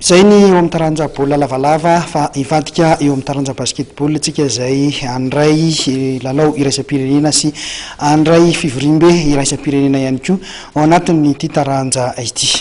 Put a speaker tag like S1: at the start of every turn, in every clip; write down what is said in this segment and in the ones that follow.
S1: Zay ny eo amin'ny taranja baolina lavalava fa ivadika eo amin'ny taranja basketball tsika izay andray lalao iraisam-pirenena sy andray fivorimbe iraisam-pirenena ihany koa ao anatin'ity taranja ity.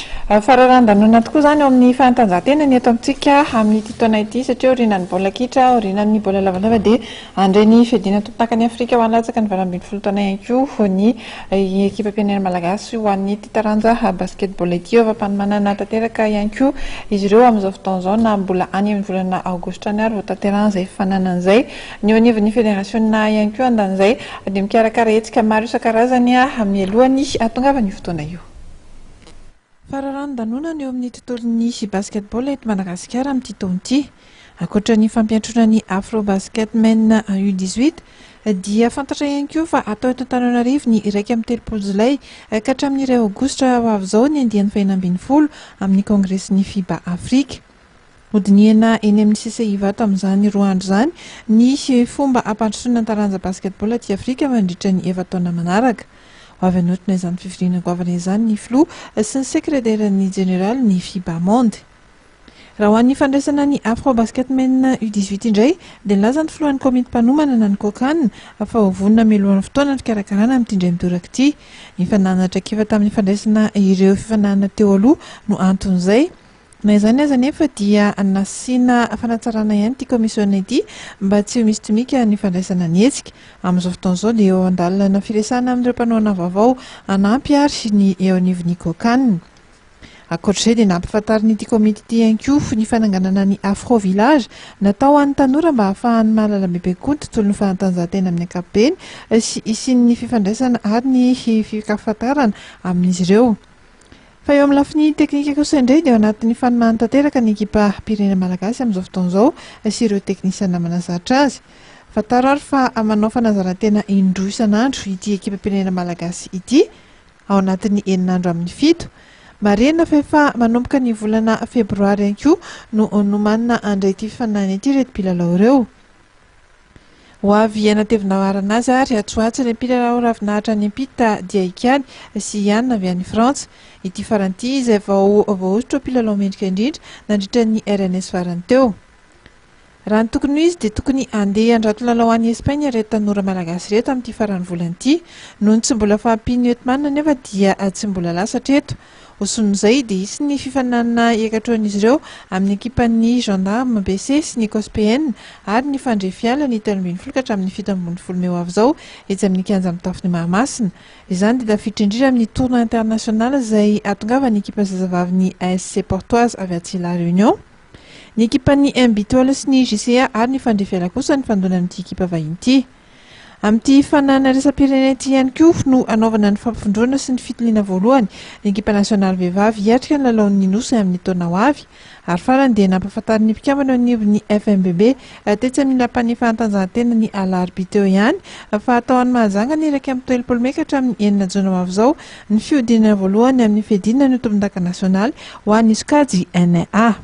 S2: Fararan-danona tokoa zany eo amin'ny fanatanjahantena ny eto amintsika amin'ity taona ity satria orinan'ny baolina kitra, orinan'ny baolina lavalava dia andray ny fiadina tompon-takany Afrika ho an'latsaka ny 20 taona ihany koa ny ekipam-pirenena malagasy ho an'ity taranja basketball ity ova-panomanana tanteraka ihany koa izy ireo amin'izao fotoana izao na mbola any amin'ny volana aogositra any ary vao tanterahana izay fanana an'izay ny eo anivon'ny federasiona ihany koa andan'izay dia mikarakara hetsika maro isan-karazany amin'ny alohany atongavany io fotoana io. Fararan-danonana eo amin'ny tontolon'ny basketball eto Madagasikara amin'ity taona ity. Ankoatra ny fampiantrona ny Afro Basketmen U18 dia fantatra ihany koa fa atao eto Antananarivo ny 1 Jolay ka hatramin'ny 2 Aogositra ho avy izao ny andian'ny faha-12 amin'ny kongresin'ny FIBA Afrika. Hodinihana eny amin'ny CCI vato amin'izany roa andro izany ny fomba ampandosoana ny taranja basketball aty Afrika mandritra ny efataona manaraka. Avy anotina izany fivoriana goavana izany ny FLO sy ny sekreteran'ny jeneraly ny FIBA Monde. Raha ho an'ny fandraisana ny Afro Basketmen U18 indray dia nilaza ny filohan'ny komity mpanomana na ny COCAN fa ho vonona mialohan'ny fotoana ny fikarakarana amin'ity indray midoraka ity. Ny fananatra kiva tamin'ny fandraisana ireo fifanana teo aloha no anton'izay. Na izany aza nefa dia nasiana fanatsarana ihany ity komisiona ity mba tsy ho misy tomika ny fandraisana ny hetsika. Amin'izao fotoana izao dia eo andalana firesahana amin'ireo mpanoana vaovao anampy ary ny eo anivon'ny COCAN. Ankoatr'izay dia nampifantarin'ity komity ity ihany koa ny fananganana ny Afro Village natao an'ny tanora mba ahafahany mahalala bebe koa ny tontolon'ny fanatanjahantena amin'ny ankapobeny sy isian'ny fifandraisana ary ny fikafantarana amin'izy ireo. Fa eo amin'ny lafiny teknika kosa indray dia ao anatin'ny fanomana tanteraka ny ekipa-pirenena malagasy amin'izao fotoana izao sy ireo teknisiana manazatra azy. Fantaro ary fa manao fanazaran-tena indroa isan'andro ity ekipa-pirenena malagasy ity ao anatin'ny 9 andro amin'ny 7. Marina fa efa manomboka ny volana febroary ihany koa no nomanina andray ity fifanana ity reto mpilalao ireo. Ho avy anatevina arana azy ary atsoatsy ny mpilalao ravinahitra ny ampita dia ikany sy Yann avy any Frantsa. Ity faranty izay vao ohatra mpilalao mendrika indrindra nandritra ny RNS farany teo. Raha ny tokony ho izy dia tokony andeha andrato lalao any Espagne reto tanora malagasy reto amin'ity farany volana ity noho ny tsy mbola fahampiany eto manana nefa dia tsy mbola lasatra eto. Oson'izay dia isy ny fifanana ekatron'izy ireo amin'ny ekipan'ny gendarme BC sy ny COSPN ary ny fandrefiala ny 17 ka hatramin'ny 17 Meo avy izao etsy amin'ny kianja amin'ny tafon'ny Mahamasina. Izany dia tafiditra indrindra amin'ny tournoi international izay atongavany ekipa zazavavin'ny ASC Portoise avy Atsila Réunion. Ny ekipan'ny MBTOL sy ny JCA ary ny fandrefiala kosa ny fandona amin'ity ekipa vahiny ity. Amin'ity fanana resam-pirenena ity ihany koa no anaovana ny fampifondroana sy ny fitiliana voalohany ny ekipa nasionaly vehivavy hiatrika ny lalaon'ny nosy amin'ny taona ho avy. Ary farany dia nampahafantariny mpikambana anivon'ny FMBB tetsy amin'ny lapan'ny fanatanjahantena ny alarobia teo ihany fa atao any mahazanga ny 1 Mey ka hatramin'ny 9 Jona ho avy izao ny fiodinana voalohany amin'ny fiadinana ny tompon-daka nasionaly ho an'ny Skadi NA.